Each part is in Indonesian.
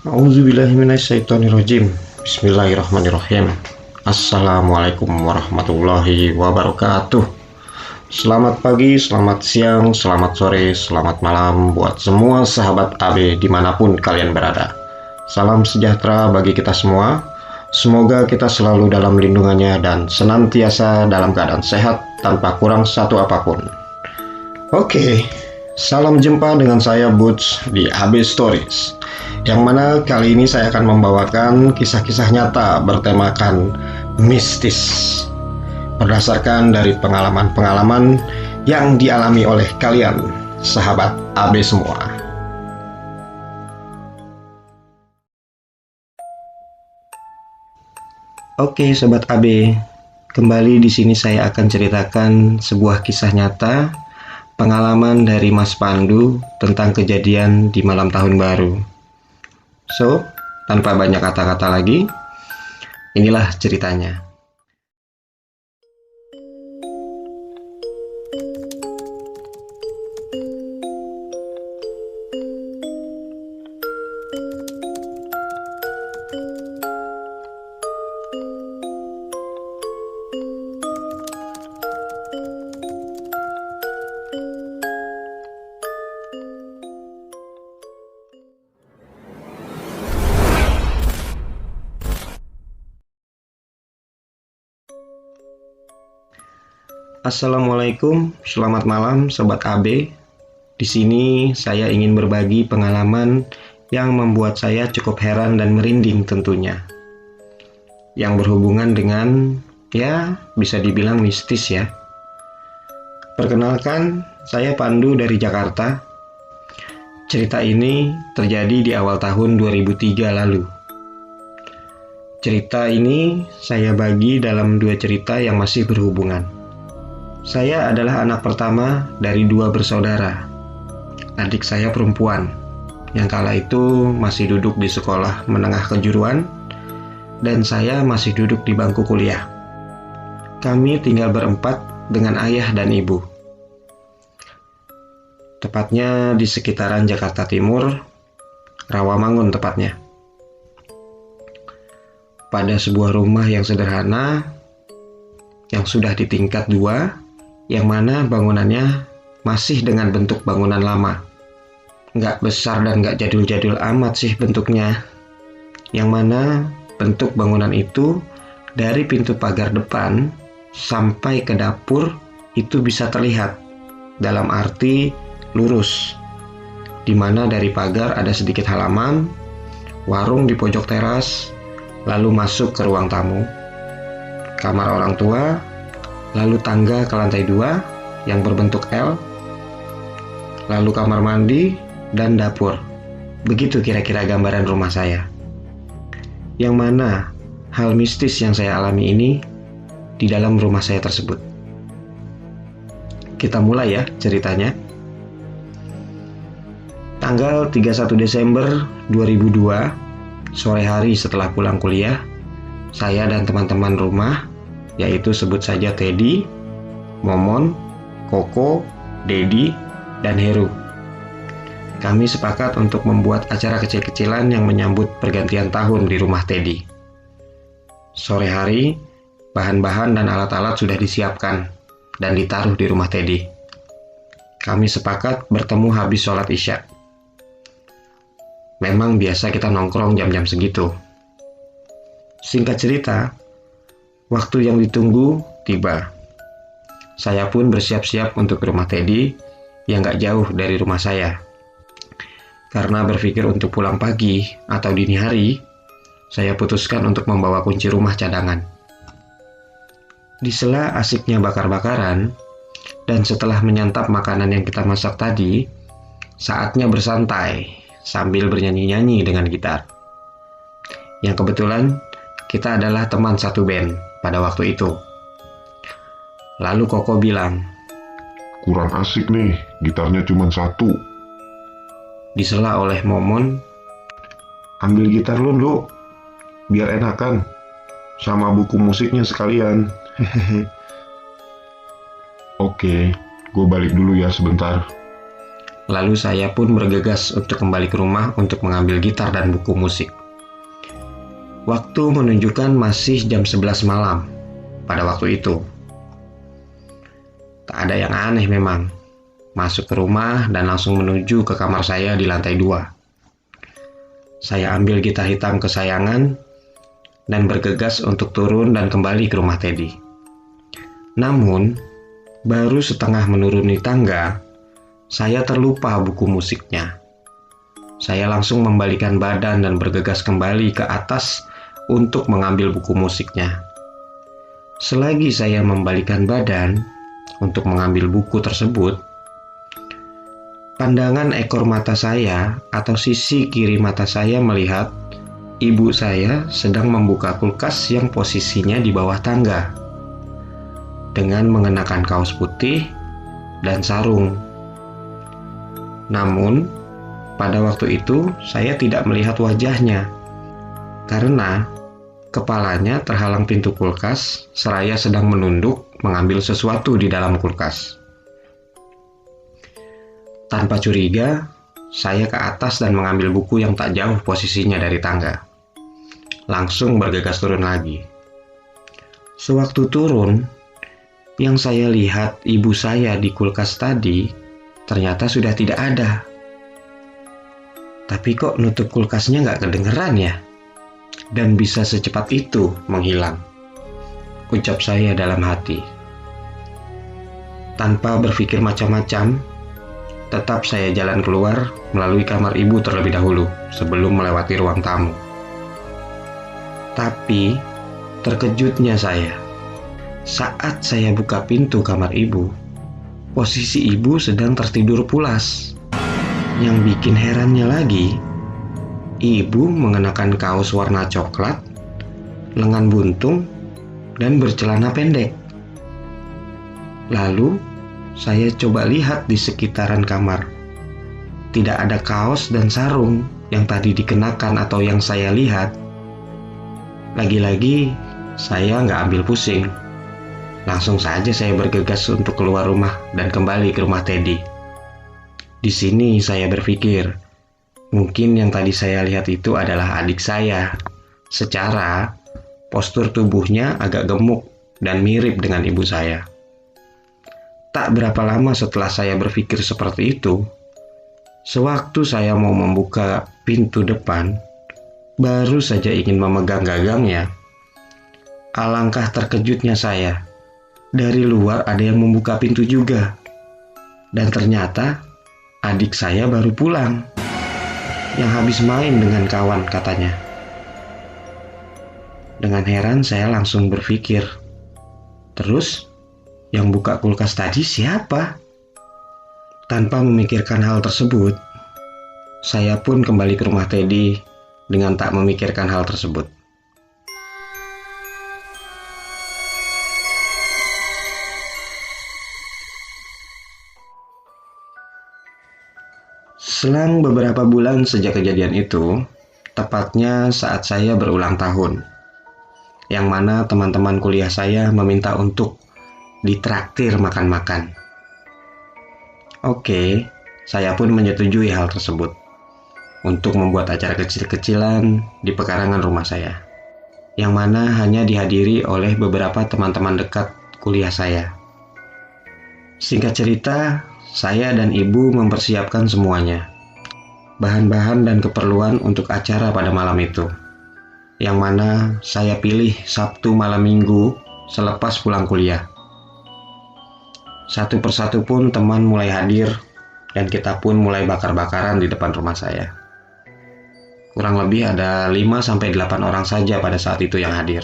A'udzubillahiminasyaitonirrajim. Bismillahirrahmanirrahim. Assalamualaikum warahmatullahi wabarakatuh. Selamat pagi, selamat siang, selamat sore, selamat malam buat semua sahabat AB dimanapun kalian berada. Salam sejahtera bagi kita semua. Semoga kita selalu dalam lindungannya dan senantiasa dalam keadaan sehat tanpa kurang satu apapun. Oke, salam jumpa dengan saya Butch di AB Stories, yang mana kali ini saya akan membawakan kisah-kisah nyata bertemakan mistis berdasarkan dari pengalaman-pengalaman yang dialami oleh kalian, sahabat AB semua. Oke, sobat AB, kembali di sini saya akan ceritakan sebuah kisah nyata pengalaman dari Mas Pandu tentang kejadian di malam tahun baru. So, tanpa banyak kata-kata lagi, inilah ceritanya. Assalamualaikum, selamat malam sobat AB. Di sini saya ingin berbagi pengalaman yang membuat saya cukup heran dan merinding tentunya. Yang berhubungan dengan, ya bisa dibilang mistis ya. Perkenalkan, saya Pandu dari Jakarta. Cerita ini terjadi di awal tahun 2003 lalu. Cerita ini saya bagi dalam dua cerita yang masih berhubungan. Saya adalah anak pertama dari dua bersaudara. Adik saya perempuan, yang kala itu masih duduk di sekolah menengah kejuruan, dan saya masih duduk di bangku kuliah. Kami tinggal berempat dengan ayah dan ibu. Tepatnya di sekitaran Jakarta Timur, Rawamangun tepatnya. Pada sebuah rumah yang sederhana, yang sudah di tingkat 2, yang mana bangunannya masih dengan bentuk bangunan lama. Nggak besar dan nggak jadul-jadul amat sih bentuknya. Yang mana bentuk bangunan itu dari pintu pagar depan sampai ke dapur itu bisa terlihat. Dalam arti lurus. Di mana dari pagar ada sedikit halaman, warung di pojok teras, lalu masuk ke ruang tamu, kamar orang tua, lalu tangga ke lantai 2 yang berbentuk L, lalu kamar mandi, dan dapur. Begitu kira-kira gambaran rumah saya. Yang mana hal mistis yang saya alami ini di dalam rumah saya tersebut. Kita mulai ya ceritanya. Tanggal 31 Desember 2002, sore hari setelah pulang kuliah, saya dan teman-teman rumah, yaitu sebut saja Teddy, Momon, Koko, Dedi, dan Heru. Kami sepakat untuk membuat acara kecil-kecilan yang menyambut pergantian tahun di rumah Teddy. Sore hari, bahan-bahan dan alat-alat sudah disiapkan dan ditaruh di rumah Teddy. Kami sepakat bertemu habis sholat Isya. Memang biasa kita nongkrong jam-jam segitu. Singkat cerita, waktu yang ditunggu tiba. Saya pun bersiap-siap untuk ke rumah Teddy yang gak jauh dari rumah saya. Karena berpikir untuk pulang pagi atau dini hari, saya putuskan untuk membawa kunci rumah cadangan. Di sela asiknya bakar-bakaran, dan setelah menyantap makanan yang kita masak tadi, saatnya bersantai sambil bernyanyi-nyanyi dengan gitar. Yang kebetulan kita adalah teman satu band pada waktu itu. Lalu Koko bilang, "Kurang asik nih, gitarnya cuma satu." Disela oleh Momon, "Ambil gitar lu, Nduk, biar enakan. Sama buku musiknya sekalian." Oke, gue balik dulu ya sebentar. Lalu saya pun bergegas untuk kembali ke rumah untuk mengambil gitar dan buku musik. Waktu menunjukkan masih jam 11 malam pada waktu itu. Tak ada yang aneh memang. Masuk ke rumah dan langsung menuju ke kamar saya di lantai 2. Saya ambil gitar hitam kesayangan dan bergegas untuk turun dan kembali ke rumah Teddy. Namun, baru setengah menuruni tangga, saya terlupa buku musiknya. Saya langsung membalikan badan dan bergegas kembali ke atas untuk mengambil buku musiknya. Selagi saya membalikan badan untuk mengambil buku tersebut, pandangan ekor mata saya atau sisi kiri mata saya melihat ibu saya sedang membuka kulkas yang posisinya di bawah tangga dengan mengenakan kaos putih dan sarung. Namun, pada waktu itu saya tidak melihat wajahnya karena kepalanya terhalang pintu kulkas seraya sedang menunduk mengambil sesuatu di dalam kulkas. Tanpa curiga, saya ke atas dan mengambil buku yang tak jauh posisinya dari tangga. Langsung bergegas turun lagi. Sewaktu turun, yang saya lihat ibu saya di kulkas tadi ternyata sudah tidak ada. Tapi kok nutup kulkasnya nggak kedengeran ya? Dan bisa secepat itu menghilang, ucap saya dalam hati. Tanpa berpikir macam-macam, tetap saya jalan keluar melalui kamar ibu terlebih dahulu sebelum melewati ruang tamu. Tapi terkejutnya saya, saat saya buka pintu kamar ibu, posisi ibu sedang tertidur pulas. Yang bikin herannya lagi, ibu mengenakan kaos warna coklat, lengan buntung, dan bercelana pendek. Lalu, saya coba lihat di sekitaran kamar. Tidak ada kaos dan sarung yang tadi dikenakan atau yang saya lihat. Lagi-lagi, saya nggak ambil pusing. Langsung saja saya bergegas untuk keluar rumah dan kembali ke rumah Teddy. Di sini saya berpikir, mungkin yang tadi saya lihat itu adalah adik saya. Secara postur tubuhnya agak gemuk dan mirip dengan ibu saya. Tak berapa lama setelah saya berpikir seperti itu, sewaktu saya mau membuka pintu depan, baru saja ingin memegang gagangnya, alangkah terkejutnya saya. Dari luar ada yang membuka pintu juga. Dan ternyata adik saya baru pulang, yang habis main dengan kawan katanya. Dengan heran saya langsung berpikir, terus yang buka kulkas tadi siapa? Tanpa memikirkan hal tersebut, saya pun kembali ke rumah Teddy dengan tak memikirkan hal tersebut. Selang beberapa bulan sejak kejadian itu, tepatnya saat saya berulang tahun, yang mana teman-teman kuliah saya meminta untuk ditraktir makan-makan. Oke, saya pun menyetujui hal tersebut untuk membuat acara kecil-kecilan di pekarangan rumah saya, yang mana hanya dihadiri oleh beberapa teman-teman dekat kuliah saya. Singkat cerita, saya dan ibu mempersiapkan semuanya, bahan-bahan dan keperluan untuk acara pada malam itu, yang mana saya pilih Sabtu malam minggu selepas pulang kuliah. Satu persatu pun teman mulai hadir dan kita pun mulai bakar-bakaran di depan rumah saya. Kurang lebih ada 5-8 orang saja pada saat itu yang hadir.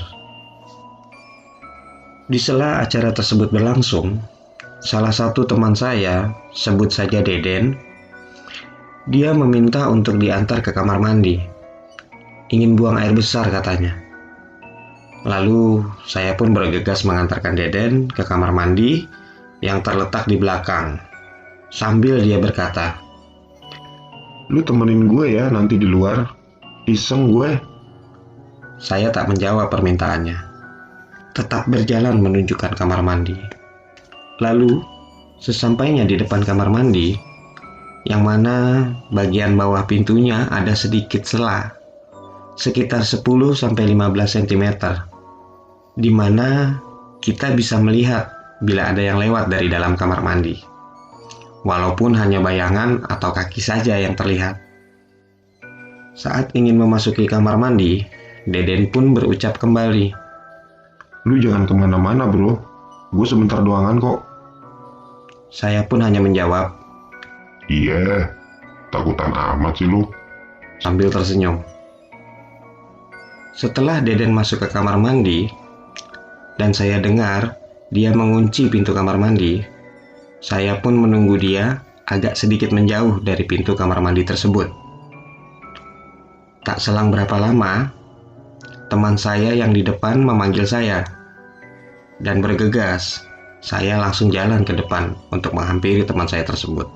Di sela acara tersebut berlangsung, salah satu teman saya, sebut saja Deden, dia meminta untuk diantar ke kamar mandi. Ingin buang air besar katanya. Lalu saya pun bergegas mengantarkan Deden ke kamar mandi yang terletak di belakang, sambil dia berkata, "Lu temenin gue ya nanti di luar, iseng gue." Saya tak menjawab permintaannya, tetap berjalan menunjukkan kamar mandi. Lalu, sesampainya di depan kamar mandi, yang mana bagian bawah pintunya ada sedikit sela, sekitar 10-15 cm, di mana kita bisa melihat bila ada yang lewat dari dalam kamar mandi, walaupun hanya bayangan atau kaki saja yang terlihat. Saat ingin memasuki kamar mandi, Deden pun berucap kembali, Lu jangan kemana-mana bro, gue sebentar doangan kok. Saya pun hanya menjawab, Iya, takutan amat sih lu. sambil tersenyum. Setelah Deden masuk ke kamar mandi, dan saya dengar dia mengunci pintu kamar mandi, saya pun menunggu dia agak sedikit menjauh dari pintu kamar mandi tersebut. Tak selang berapa lama, teman saya yang di depan memanggil saya, dan bergegas, saya langsung jalan ke depan untuk menghampiri teman saya tersebut,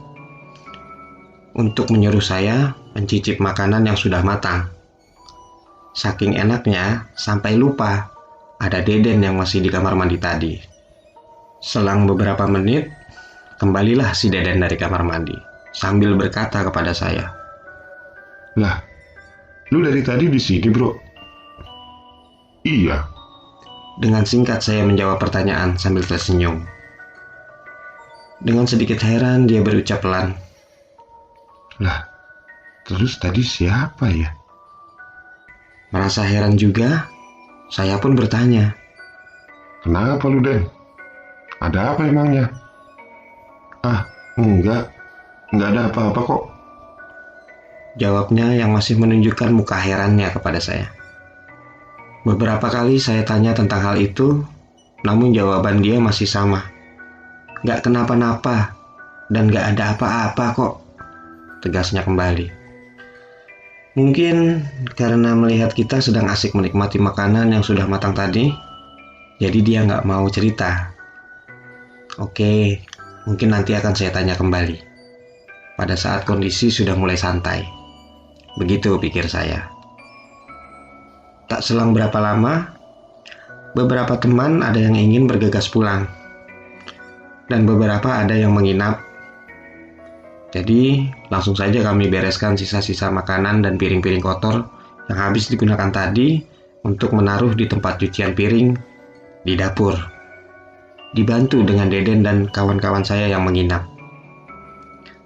untuk menyuruh saya mencicip makanan yang sudah matang. Saking enaknya, sampai lupa ada Deden yang masih di kamar mandi tadi. Selang beberapa menit, kembalilah si Deden dari kamar mandi, sambil berkata kepada saya, Lah, lu dari tadi di sini bro? Iya. Dengan singkat saya menjawab pertanyaan sambil tersenyum. Dengan sedikit heran dia berucap pelan, Lah, terus tadi siapa ya? Merasa heran juga, saya pun bertanya, Kenapa lu Den? Ada apa emangnya? Ah, enggak ada apa-apa kok. jawabnya yang masih menunjukkan muka herannya kepada saya. Beberapa kali saya tanya tentang hal itu, namun jawaban dia masih sama. Gak kenapa-napa, dan gak ada apa-apa kok, tegasnya kembali. Mungkin karena melihat kita sedang asik menikmati makanan yang sudah matang tadi, jadi dia gak mau cerita. Oke, mungkin nanti akan saya tanya kembali, pada saat kondisi sudah mulai santai. Begitu pikir saya. Tak selang berapa lama, beberapa teman ada yang ingin bergegas pulang, dan beberapa ada yang menginap. Jadi, langsung saja kami bereskan sisa-sisa makanan dan piring-piring kotor yang habis digunakan tadi untuk menaruh di tempat cucian piring di dapur. Dibantu dengan Deden dan kawan-kawan saya yang menginap.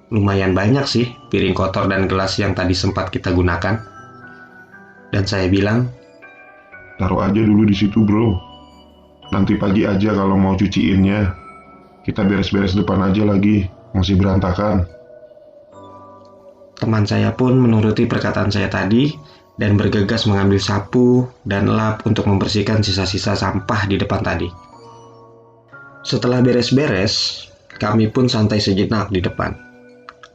Lumayan banyak sih piring kotor dan gelas yang tadi sempat kita gunakan. Dan saya bilang, Taruh aja dulu di situ bro. Nanti pagi aja kalau mau cuciinnya. Kita beres-beres depan aja lagi, masih berantakan. teman saya pun menuruti perkataan saya tadi dan bergegas mengambil sapu dan lap untuk membersihkan sisa-sisa sampah di depan tadi. Setelah beres-beres, kami pun santai sejenak di depan.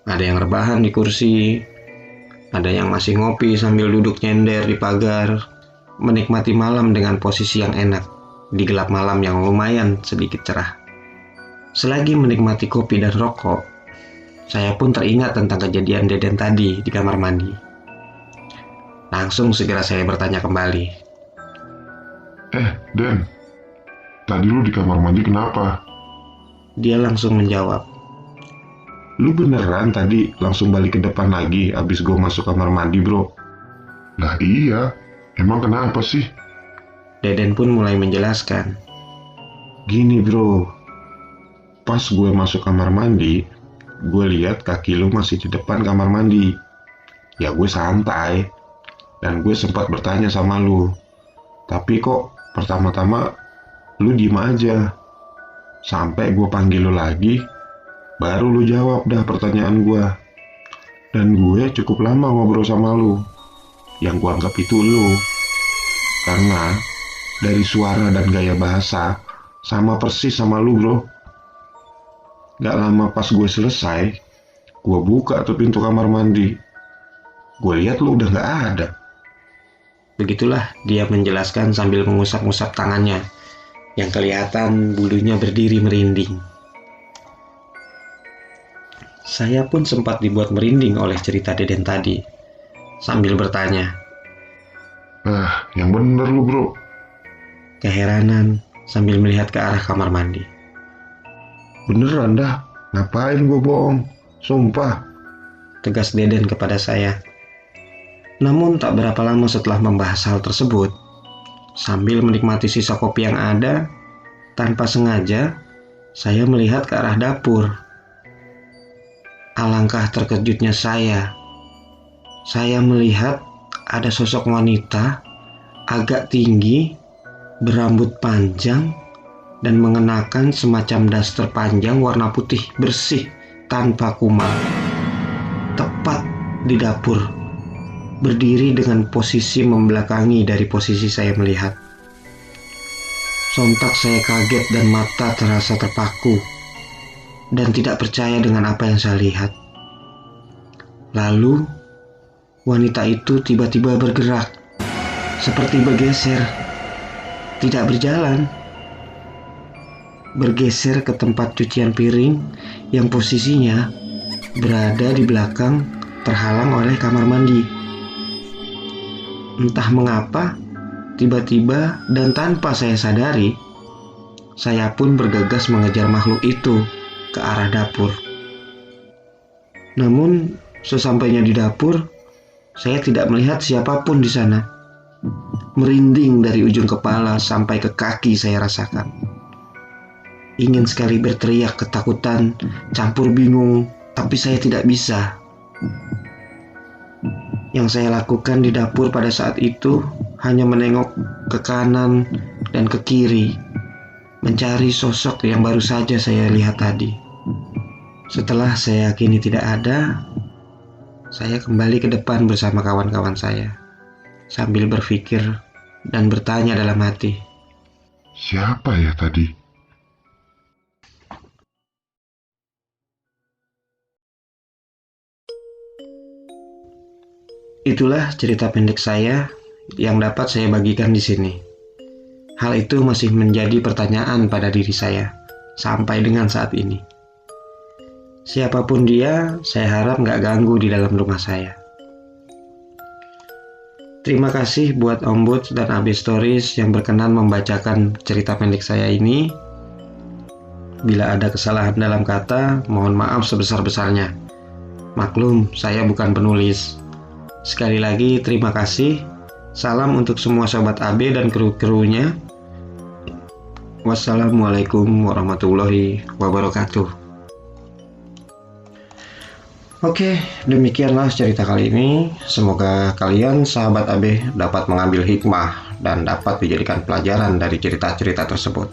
Ada yang rebahan di kursi, ada yang masih ngopi sambil duduk nyender di pagar, menikmati malam dengan posisi yang enak di gelap malam yang lumayan sedikit cerah. Selagi menikmati kopi dan rokok, saya pun teringat tentang kejadian Deden tadi di kamar mandi. Langsung segera saya bertanya kembali, Den, tadi lu di kamar mandi kenapa? Dia langsung menjawab, Lu beneran tadi langsung balik ke depan lagi abis gue masuk kamar mandi bro? Lah iya, emang kenapa sih? Deden pun mulai menjelaskan. Gini bro, pas gue masuk kamar mandi, gue lihat kaki lu masih di depan kamar mandi. Ya gue santai, dan gue sempat bertanya sama lu. Tapi kok pertama-tama lu diem aja. Sampai gue panggil lu lagi, baru lu jawab dah pertanyaan gue. Dan gue cukup lama ngobrol sama lu. Yang gue anggap itu lu. Karena dari suara dan gaya bahasa sama persis sama lu bro. Gak lama pas gue selesai, gue buka tuh pintu kamar mandi. Gue lihat lu udah gak ada. Begitulah dia menjelaskan sambil mengusap-ngusap tangannya, yang kelihatan bulunya berdiri merinding. Saya pun sempat dibuat merinding oleh cerita Deden tadi, sambil bertanya, Yang bener lu bro. keheranan sambil melihat ke arah kamar mandi. Beneran dah, ngapain gue bohong? Sumpah. tegas Deden kepada saya. Namun tak berapa lama setelah membahas hal tersebut, sambil menikmati sisa kopi yang ada, tanpa sengaja saya melihat ke arah dapur. Alangkah terkejutnya saya melihat ada sosok wanita agak tinggi, berambut panjang, dan mengenakan semacam daster panjang warna putih bersih tanpa kumal. Tepat di dapur, berdiri dengan posisi membelakangi dari posisi saya melihat. Sontak saya kaget dan mata terasa terpaku dan tidak percaya dengan apa yang saya lihat. Lalu, wanita itu tiba-tiba bergerak, seperti bergeser, tidak berjalan. Bergeser ke tempat cucian piring yang posisinya berada di belakang terhalang oleh kamar mandi. Entah mengapa, tiba-tiba dan tanpa saya sadari, saya pun bergegas mengejar makhluk itu ke arah dapur. Namun, sesampainya di dapur, saya tidak melihat siapapun di sana. Merinding dari ujung kepala sampai ke kaki saya rasakan. Ingin sekali berteriak ketakutan, campur bingung, tapi saya tidak bisa. Yang saya lakukan di dapur pada saat itu hanya menengok ke kanan dan ke kiri, mencari sosok yang baru saja saya lihat tadi. Setelah saya yakini tidak ada, saya kembali ke depan bersama kawan-kawan saya, sambil berpikir dan bertanya dalam hati, Siapa ya tadi? itulah cerita pendek saya yang dapat saya bagikan di sini. Hal itu masih menjadi pertanyaan pada diri saya sampai dengan saat ini. Siapapun dia, saya harap nggak ganggu di dalam rumah saya. Terima kasih buat Om Buds dan AB Stories yang berkenan membacakan cerita pendek saya ini. Bila ada kesalahan dalam kata, mohon maaf sebesar-besarnya. Maklum, saya bukan penulis. Sekali lagi terima kasih. Salam untuk semua sobat AB dan kru-krunya. Wassalamualaikum warahmatullahi wabarakatuh. Oke, demikianlah cerita kali ini. Semoga kalian sahabat AB dapat mengambil hikmah dan dapat dijadikan pelajaran dari cerita-cerita tersebut.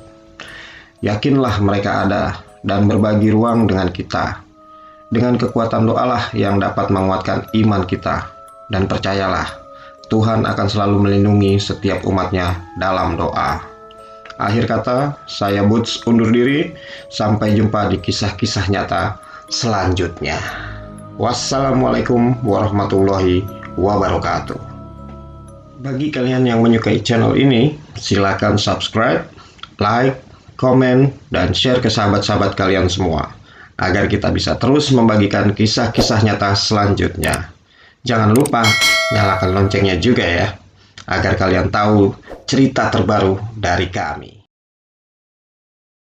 Yakinlah mereka ada dan berbagi ruang dengan kita. Dengan kekuatan doalah yang dapat menguatkan iman kita. Dan percayalah, Tuhan akan selalu melindungi setiap umatnya dalam doa. Akhir kata, saya Buds undur diri. Sampai jumpa di kisah-kisah nyata selanjutnya. Wassalamualaikum warahmatullahi wabarakatuh. Bagi kalian yang menyukai channel ini, silakan subscribe, like, komen, dan share ke sahabat-sahabat kalian semua, agar kita bisa terus membagikan kisah-kisah nyata selanjutnya. Jangan lupa nyalakan loncengnya juga ya, agar kalian tahu cerita terbaru dari kami.